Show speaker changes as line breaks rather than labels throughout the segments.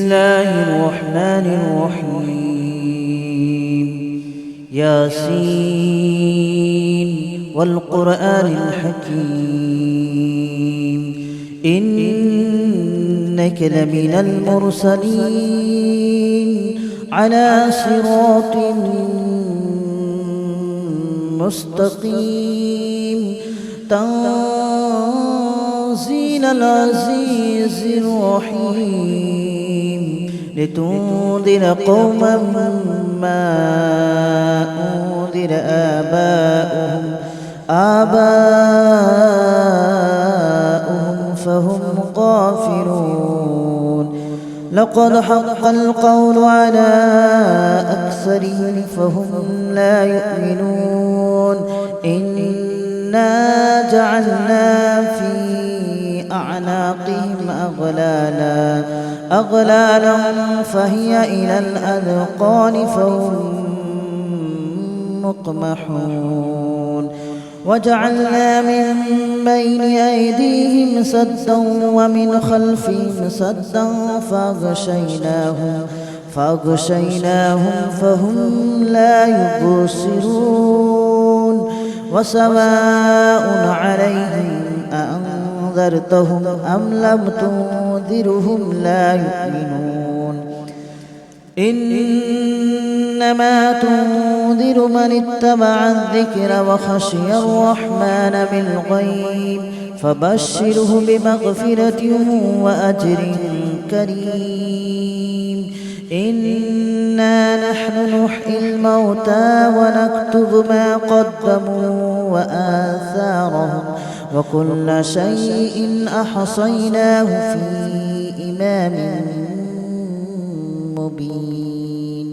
الله الرحمن الرحيم. ياسين والقرآن الحكيم إنك لمن المرسلين على صراط مستقيم تنزيل العزيز الرحيم لتنذر قوما ما أنذر آباؤهم فهم غافلون. لقد حق القول على أكثرهم فهم لا يؤمنون. إنا جعلنا في أعناقهم أغلالا فهي إلى الأذقان فهم مقمحون. وجعلنا من بين أيديهم سدا ومن خلفهم سدا فأغشيناهم فهم لا يبصرون. وسواء عليهم أأنذرتهم أم لم تنذرهم لا يؤمنون. إنما تنذر من اتبع الذكر وخشي الرحمن بالغيب فبشره بمغفرة وأجر كريم. إنا نحن نحيي الموتى ونكتب ما قدموا وآثارهم وكل شيء أحصيناه في إمام مبين.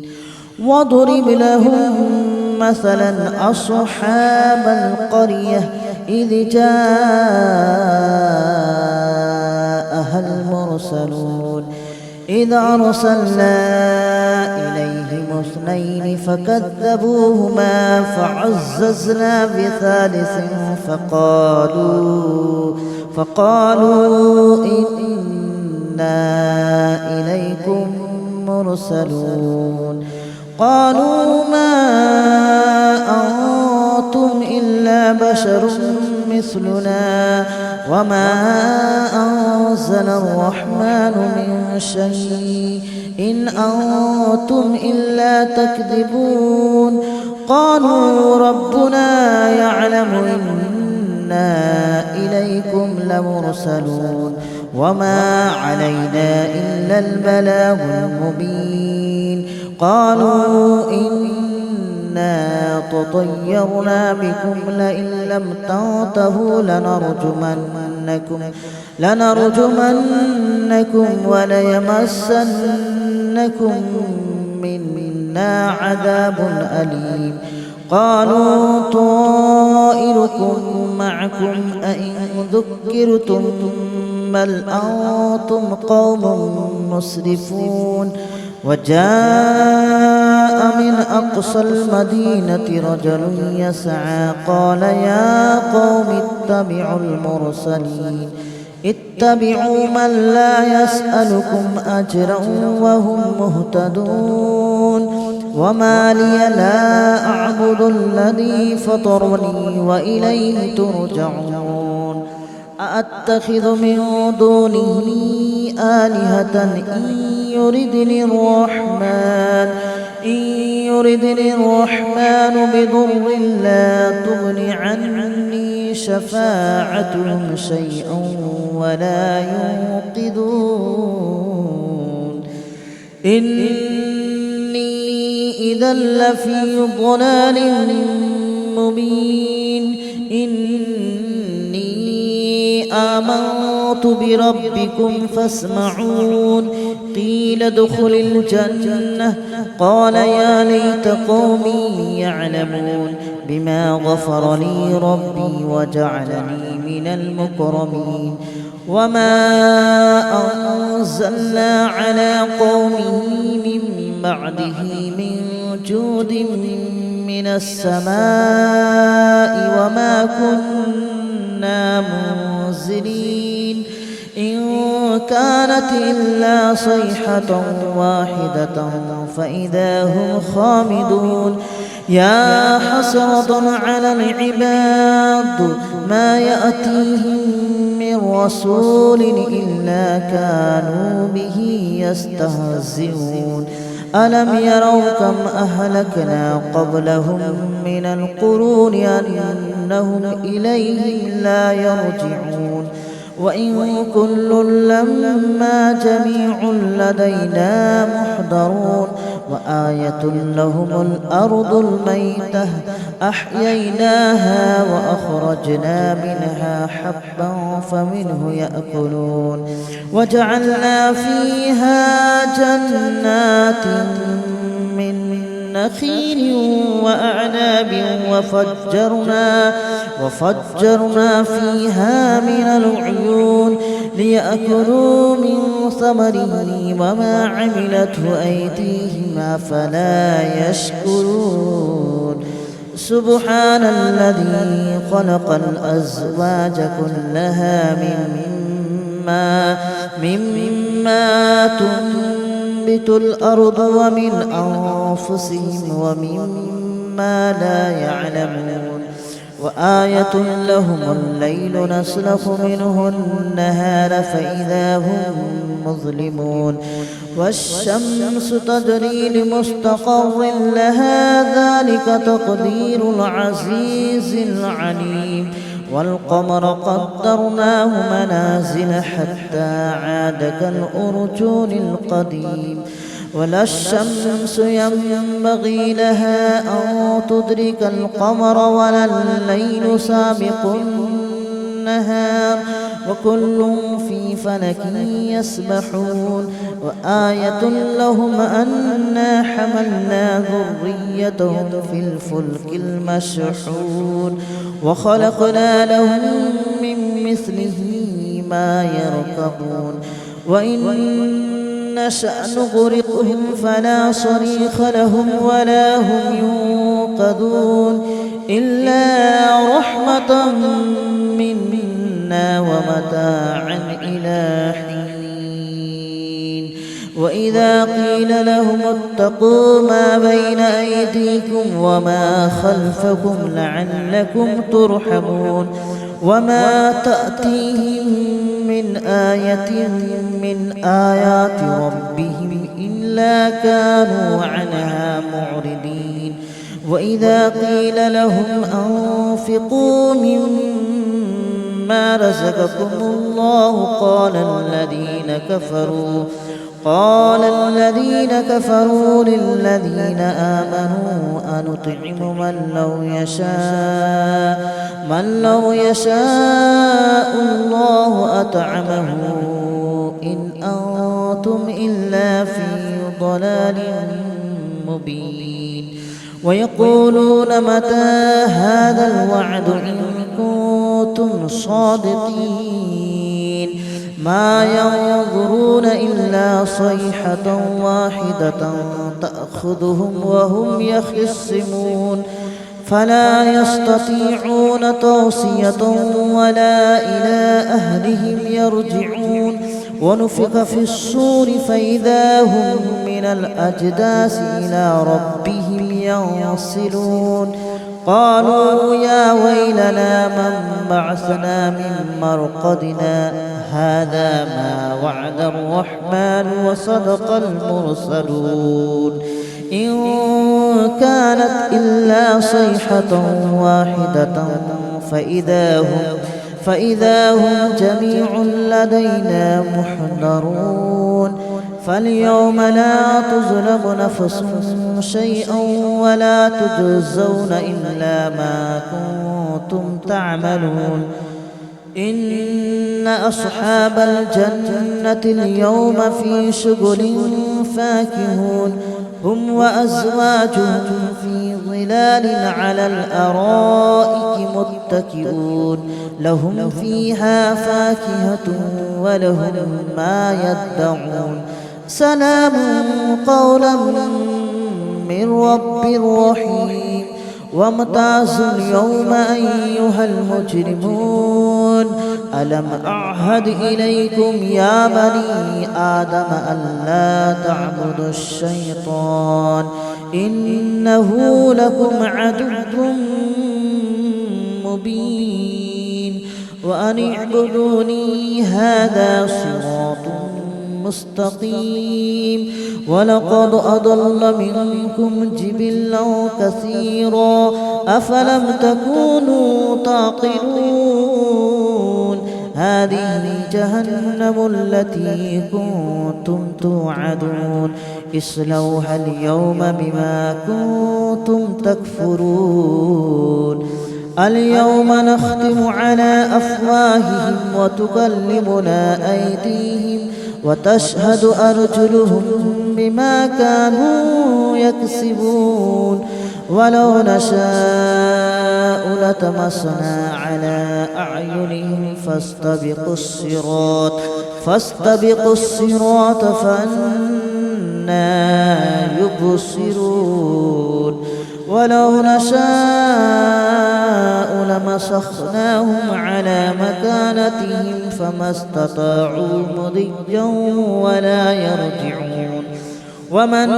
واضرب لهم مثلا أصحاب القرية إذ جاءها المرسلون إذ أرسلنا إليهم اثنين فكذبوهما فعززنا بثالث فقالوا إنا إليكم مرسلون. قالوا ما أنتم إلا بشر مثلنا وما أنزل الرحمن من شيء إن أنتم إلا تكذبون. قالوا ربنا يعلم إنا إليكم لمرسلون وما علينا إلا البلاغ المبين. قالوا إنا تطيرنا بكم لئن لم تنتهوا لنرجمنكم وليمسنكم منا عذاب أليم. قالوا طائركم معكم أئن ذكرتم بل أنتم قوم مسرفون. وجاء من أقصى المدينة رجل يسعى قال يا قوم اتبعوا من لا يسألكم أجرا وهم مهتدون. وما لي لا أعبد الذي فطرني وإليه ترجعون. أأتخذ من دونه آلهة إن يردني الرحمن بضر لا تغن عني شفاعتهم شيئا ولا ينقذون. إني إذا لفي ضلال مبين. إني آمنت بربكم فاسمعون. قيل ادخل الجنة قال يا ليت قومي يعلمون بما غفر لي ربي وجعلني من المكرمين. وما أنزلنا على قومه من بعده من جود من السماء وما كنا منزلين. إن كانت إلا صيحة واحدة فإذا هم خامدون يا حسرة على العباد ما يأتيهم من رسول إلا كانوا به يستهزئون ألم يروا كم أهلكنا قبلهم من القرون أنهم إليهم لا يرجعون وإن كل لما جميع لدينا محضرون وآية لهم الأرض الميتة أحييناها وأخرجنا منها حبا فمنه يأكلون وجعلنا فيها جنات من نخيل وأعناب وفجرنا فيها من العيون ليأكلوا من ثمره وما عملته أيديهم أفلا يشكرون سبحان الذي خلق الأزواج كلها مما تنبت الأرض ومن أنفسهم ومما لا يعلمون وآية لهم الليل نسلخ منه النهار فإذا هم مظلمون والشمس تجري لمستقر لها ذلك تقدير العزيز العليم والقمر قدرناه منازل حتى عاد كالأرجون القديم ولا الشمس ينبغي لها أن تدرك القمر ولا الليل سابق النهار وكل في فلك يسبحون وآية لهم أنا حملنا ذريتهم في الفلك المشحون وخلقنا لهم من مثله ما يركبون وإن نشأ نغرقهم فلا صريخ لهم ولا هم ينقذون إلا رحمة منا ومتاعا إلى حين وإذا قيل لهم اتقوا ما بين أيديكم وما خلفكم لعلكم ترحمون وما تأتيهم من آية من آيات ربهم إلا كانوا عنها معرضين وإذا قيل لهم أنفقوا مما رزقكم الله قال الذين كفروا للذين آمنوا أنطعم من لو يشاء الله أطعمه إن أنتم إلا في ضلال مبين ويقولون متى هذا الوعد إن كنتم صادقين ما ينظرون إلا صيحة واحدة تأخذهم وهم يخصمون فلا يستطيعون توصية ولا إلى أهلهم يرجعون ونفخ في الصور فإذا هم من الأجداث إلى ربهم ينسلون قالوا يا ويلنا من بعثنا من مرقدنا هذا ما وعد الرحمن وصدق المرسلون إن كانت إلا صيحة واحدة فإذا هم جميع لدينا محضرون فاليوم لا تظلم نفس شيئا ولا تجزون إلا ما كنتم تعملون إن أصحاب الجنة اليوم في شغل فاكهون هم وأزواجهم في ظلال على الأرائك متكئون لهم فيها فاكهة ولهم ما يدعون سلام قولا من رب رحيم وامتازوا اليوم أيها المجرمون ألم أعهد إليكم يا بني آدم ألا تعبدوا الشيطان إنه لكم عدو مبين وأن اعبدوني هذا صراط مستقيم ولقد أضل منكم جبلا كثيرا أفلم تكونوا تعقلون هذه جهنم التي كنتم توعدون اصلوها اليوم بما كنتم تكفرون اليوم نختم على أفواههم وتكلمنا أيديهم وتشهد أرجلهم بما كانوا يكسبون ولو نشاء لطمسنا على أعينهم فاستبقوا الصراط فأنى يبصرون ولو نشاء لمسخناهم على مكانتهم فما استطاعوا مضيا ولا يرجعون ومن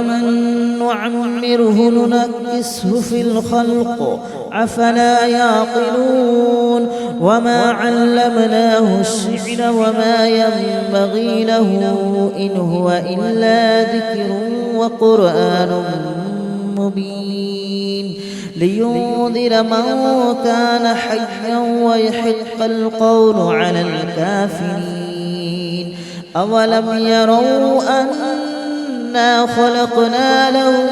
نعمره ننكسه في الخلق أفلا يعقلون وما علمناه الشعر وما ينبغي له إن هو إلا ذكر وقرآن مبين لينذر من كان حيا ويحق القول على الكافرين أولم يروا أنا خلقنا لهم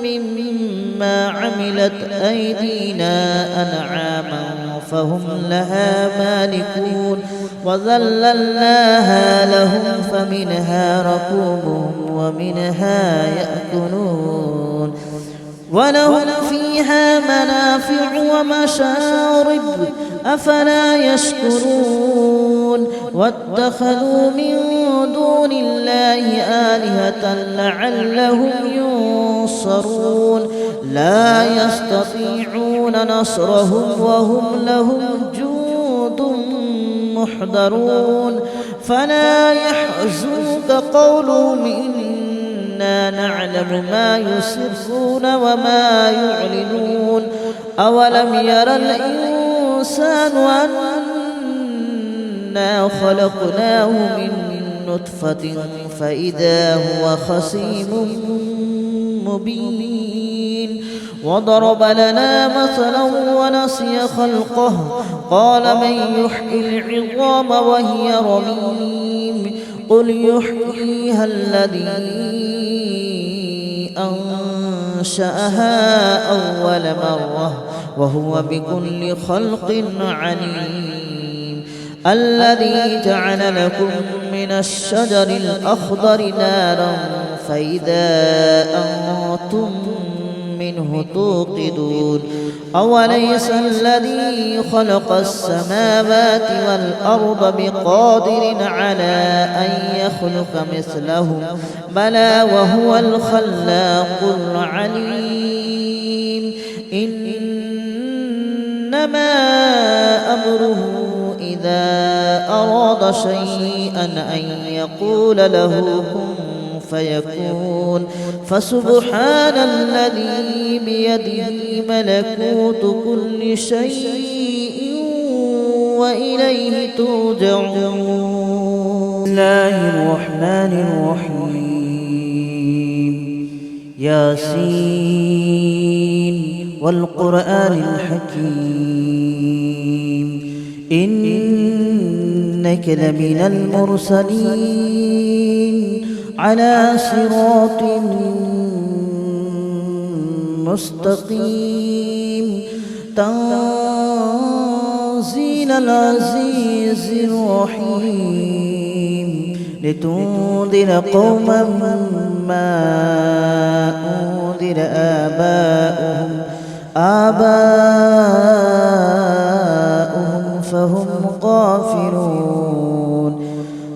مما عملت أيدينا أنعاما فهم لها مالكون وذللناها لهم فمنها ركوبهم ومنها يأكلون ولهم فيها منافع ومشارب أفلا يشكرون واتخذوا من دون الله آلهة لعلهم ينصرون لا يستطيعون نصرهم وهم لهم جند محضرون فلا يحزنك قولهم إنا نعلم ما يسرون وما يعلنون أولم ير الإنسان أنا خلقناه من نطفة فإذا هو خصيم مبين وضرب لنا مثلا ونسي خلقه قال من يحيي العظام وهي رميم قل يحييها الذي أنشأها أول مرة وهو بكل خلق عليم الذي جعل لكم من الشجر الأخضر نارا فإذا أنتم منه توقدون أوليس الذي خلق السماوات والأرض بقادر على أن يخلق مثلهم بلى وهو الخلاق العليم إنما أمره إذا أراد شيئا أن يقول له كن فيكون فسبحان الذي بيده ملكوت كل شيء وإليه ترجعون. بسم الله الرحمن الرحيم ياسين والقرآن الحكيم إنك لمن المرسلين على صراط مستقيم تنزيل العزيز الرحيم لتنذر قوما ما أنذر آباؤهم فهم غافلون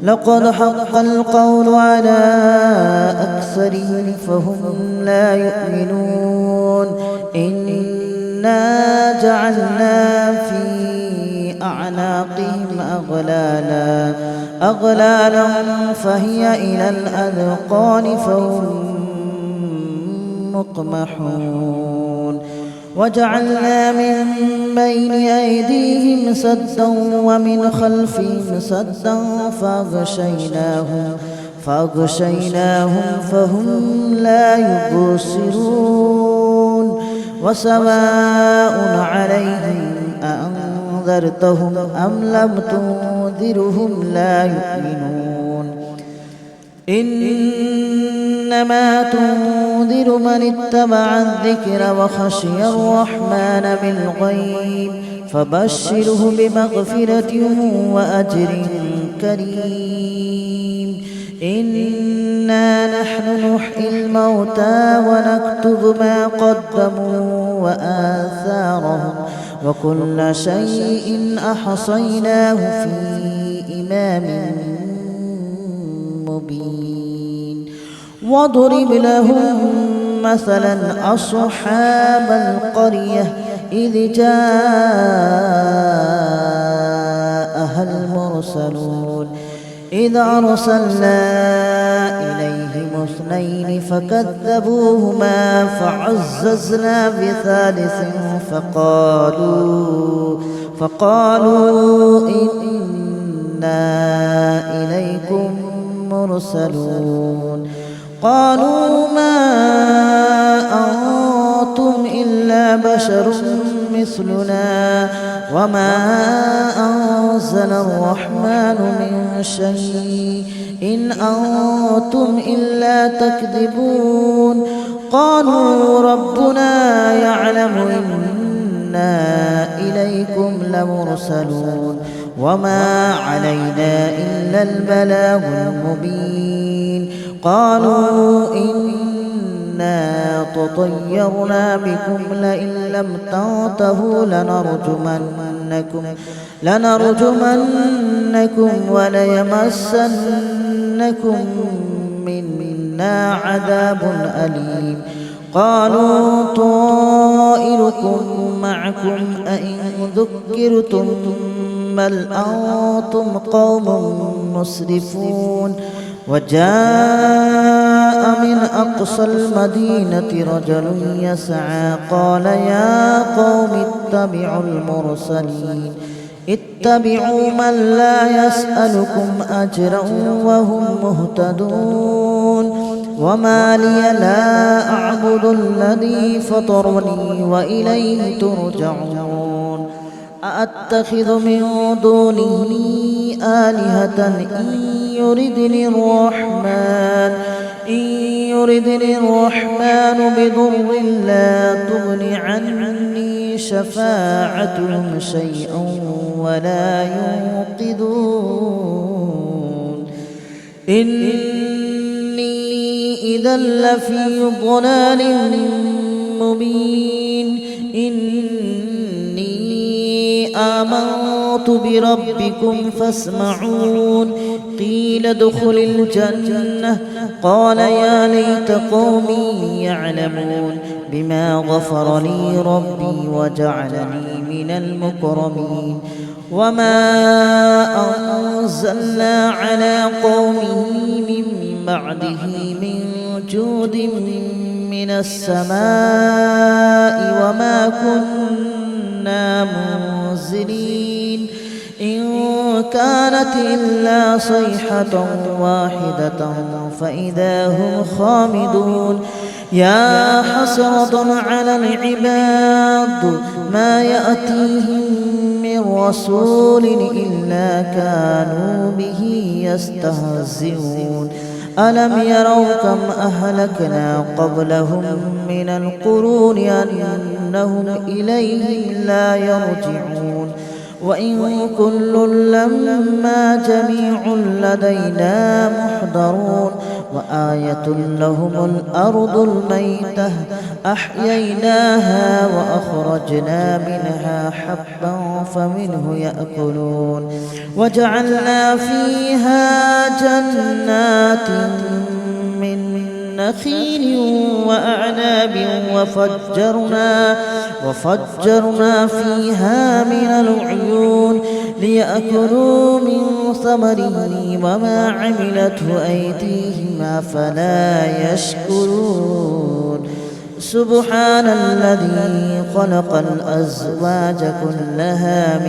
لقد حق القول على أكثرهم فهم لا يؤمنون إنا جعلنا في أعناقهم أغلالا فهي إلى الأذقان فهم مقمحون وجعلنا من بين أيديهم سدا ومن خلفهم سدا فأغشيناهم فهم لا يبصرون وسواء عليهم أأنذرتهم أم لم تنذرهم لا يؤمنون إنما تنذر من اتبع الذكر وخشي الرحمن بالغيب فبشره بمغفرة وأجر كريم إنا نحن نحيي الموتى ونكتب ما قدموا وآثارهم وكل شيء أحصيناه في إمام مبين واضرب لهم مثلا أصحاب القرية إذ جاءها المرسلون إذ أرسلنا إليهم اثنين فكذبوهما فعززنا بثالث فقالوا إنا إليكم مرسلون قالوا ما أنتم إلا بشر مثلنا وما أنزل الرحمن من شيء إن أنتم إلا تكذبون قالوا ربنا يعلم إنا إليكم لمرسلون وما علينا إلا البلاغ المبين قالوا إنا تطيرنا بكم لئن لم تنتهوا لنرجمنكم وليمسنكم منا عذاب أليم قالوا طائركم معكم أئن ذكرتم بل أنتم قوم مسرفون وجاء من أقصى المدينة رجل يسعى قال يا قوم اتبعوا من لا يسألكم أجرا وهم مهتدون وما لي لا أعبد الذي فطرني وإليه ترجعون أأتخذ من دونه آلهة إن يردني الرحمن بضر لا تغن عني شفاعتهم شيئا ولا ينقذون إني إذا لفي ضلال مبين آمنت بربكم فاسمعون قيل ادخل الجنة قال يا ليت قومي يعلمون بما غفر لي ربي وجعلني من المكرمين وما أنزلنا على قومه من بعده من جود من السماء وما كنا منزلين إن كانت إلا صيحة واحدة فإذا هم خامدون يا حسرة على العباد ما يأتيهم من رسول إلا كانوا به يستهزئون ألم يروا كم أهلكنا قبلهم من القرون أنهم إليهم لا يرجعون وإن كل لما جميع لدينا محضرون وآية لهم الأرض الميتة أحييناها وأخرجنا منها حبا فمنه يأكلون وجعلنا فيها جنات من نخيل وأعناب وفجرنا فيها من العيون ليأكلوا من ثمره وما عملته أيديهم أفلا يشكرون سبحان الذي خلق الأزواج كلها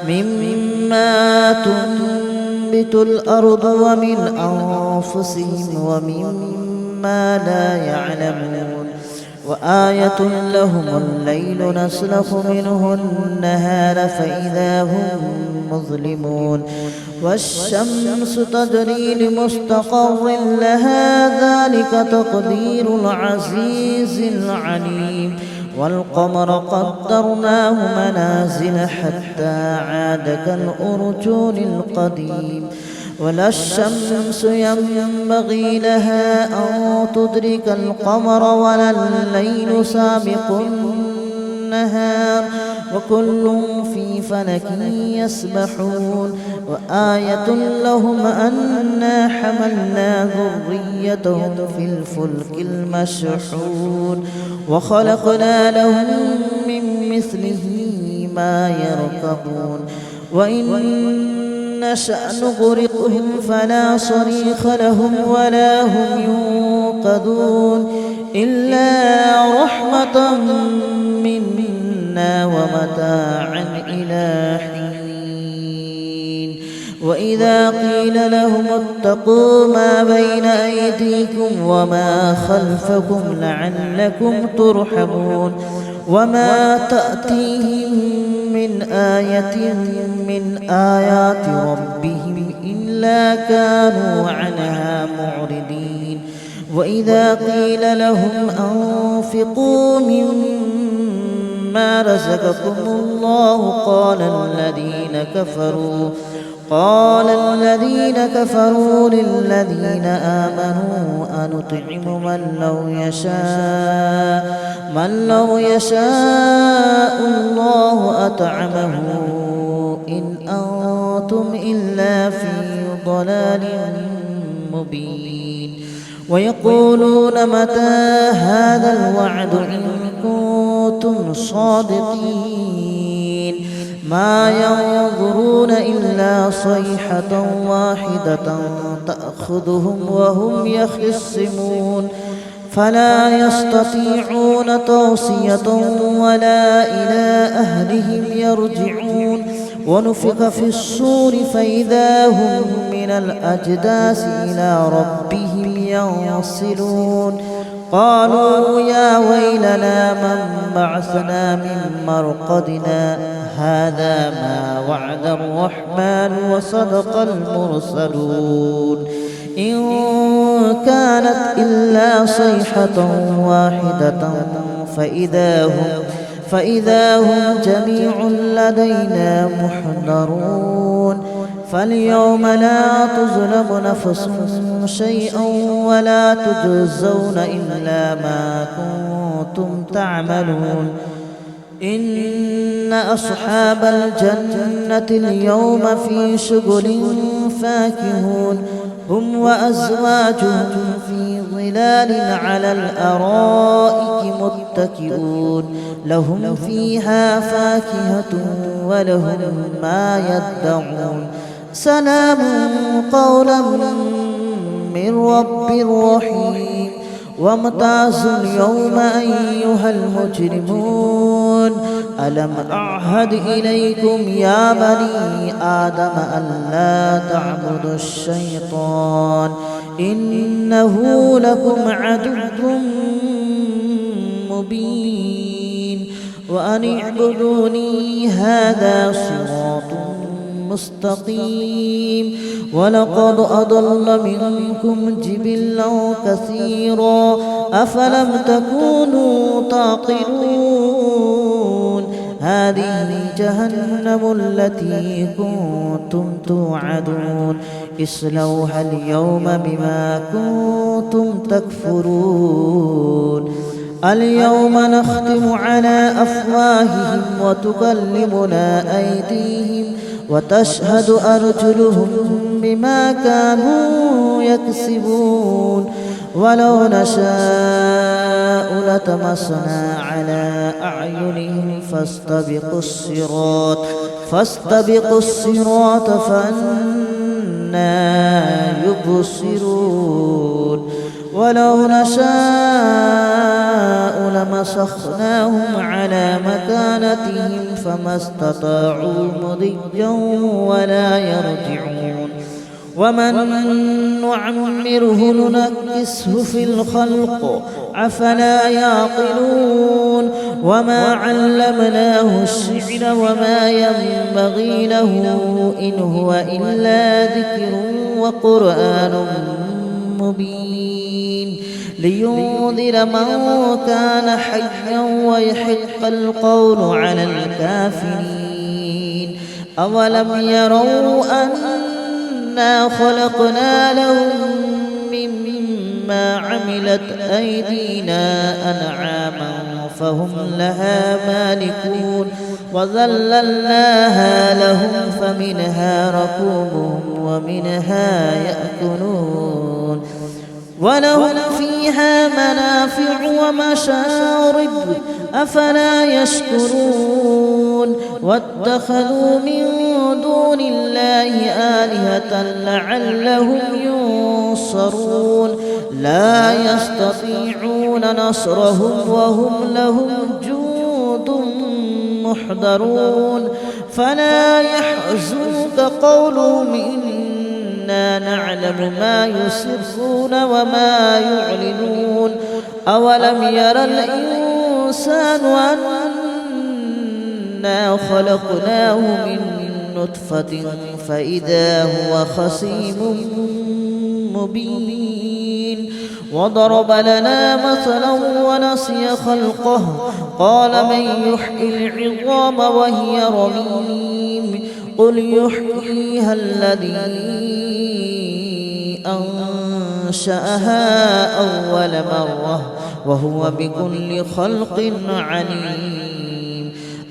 مما تنبت الأرض ومن أنفسهم ومما لا يعلمون وآية لهم الليل نسلخ منه النهار فإذا هم مظلمون والشمس تجري لمستقر لها ذلك تقدير العزيز العليم والقمر قدرناه منازل حتى عاد كالأرجون القديم ولا الشمس ينبغي لها أن تدرك القمر ولا الليل سابق النهار وكل في فلك يسبحون وآية لهم أنا حملنا ذريتهم في الفلك المشحون وخلقنا لهم من مثله ما يركبون وإن نشأ نغرقهم فلا صريخ لهم ولا هم ينقذون إلا رحمة منا ومتاعا إلى حين وإذا قيل لهم اتقوا ما بين أيديكم وما خلفكم لعلكم ترحمون وما تأتيهم من آية من آيات ربهم إلا كانوا عنها معرضين وإذا قيل لهم أنفقوا مما رزقكم الله قال الذين كفروا للذين آمنوا أنطعم من لو يشاء الله أطعمه إن أنتم إلا في ضلال مبين ويقولون متى هذا الوعد إن كنتم صادقين ما ينظرون إلا صيحة واحدة تأخذهم وهم يخصمون فلا يستطيعون توصية ولا إلى أهلهم يرجعون ونفخ في الصور فإذا هم من الأجداث إلى ربهم ينصلون قالوا يا ويلنا من بعثنا من مرقدنا هذا ما وعد الرحمن وصدق المرسلون إن كانت إلا صيحة واحدة فإذا هم جميع لدينا محضرون فاليوم لا تظلم نفس شيئا ولا تجزون إلا ما كنتم تعملون إن أصحاب الجنة اليوم في شغل فاكهون هم وأزواجهم في ظلال على الأرائك متكئون لهم فيها فاكهة ولهم ما يدعون سلام قولا من رب رحيم وامتازوا اليوم أيها المجرمون ألم أعهد إليكم يا بني آدم ألا تعبدوا الشيطان إنه لكم عدو مبين وأن اعبدوني هذا صراط مستقيم ولقد أضل منكم جبلا كثيرا أفلم تكونوا تعقلون هذه جهنم التي كنتم توعدون اصلوها اليوم بما كنتم تكفرون اليوم نختم على أفواههم وتكلمنا أيديهم وتشهد أرجلهم بما كانوا يكسبون ولو نشاء لطمسنا على أعينهم فاستبقوا الصراط فأنى يبصرون ولو نشاء لمسخناهم على مكانتهم فما استطاعوا مضيا ولا يرجعون ومن نعمره ننكسه في الخلق أفلا يعقلون وما علمناه الشعر وما ينبغي له إن هو إلا ذكر وقرآن مبين لينذر من كان حيا ويحق القول على الكافرين أولم يروا أنا خلقنا لهم مما عملت أيدينا أنعاما فهم لها مالكون وذللناها لهم فمنها ركوبهم ومنها يأكلون ولهم فيها منافع ومشارب أفلا يشكرون واتخذوا من دون الله آلهة لعلهم ينصرون لا يستطيعون نصرهم وهم لهم جند محضرون فلا يحزنك قولهم إنا نعلم ما يسرون وما يعلنون أولم ير الإنسان أنا خلقناه من نطفة فإذا هو خصيم مبين وضرب لنا مثلا ونسي خلقه قال من يحيي العظام وهي رميم قل يحييها الذي أنشأها أول مرة وهو بكل خلق عليم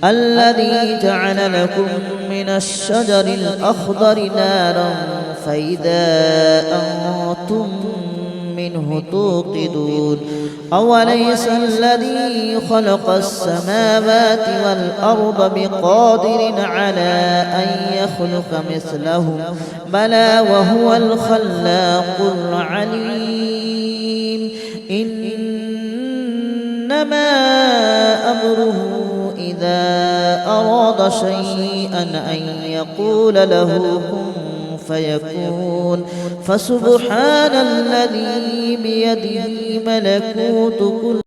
الذي جعل لكم من الشجر الأخضر نارا فإذا أنتم منه توقدون أوليس الذي خلق السماوات والأرض بقادر على أن يخلق مثلهم بلى وهو الخلاق العليم إنما أمره إذا أراد شيئا أن يقول له كن فيكون فسبحان الذي بيده ملكوت كل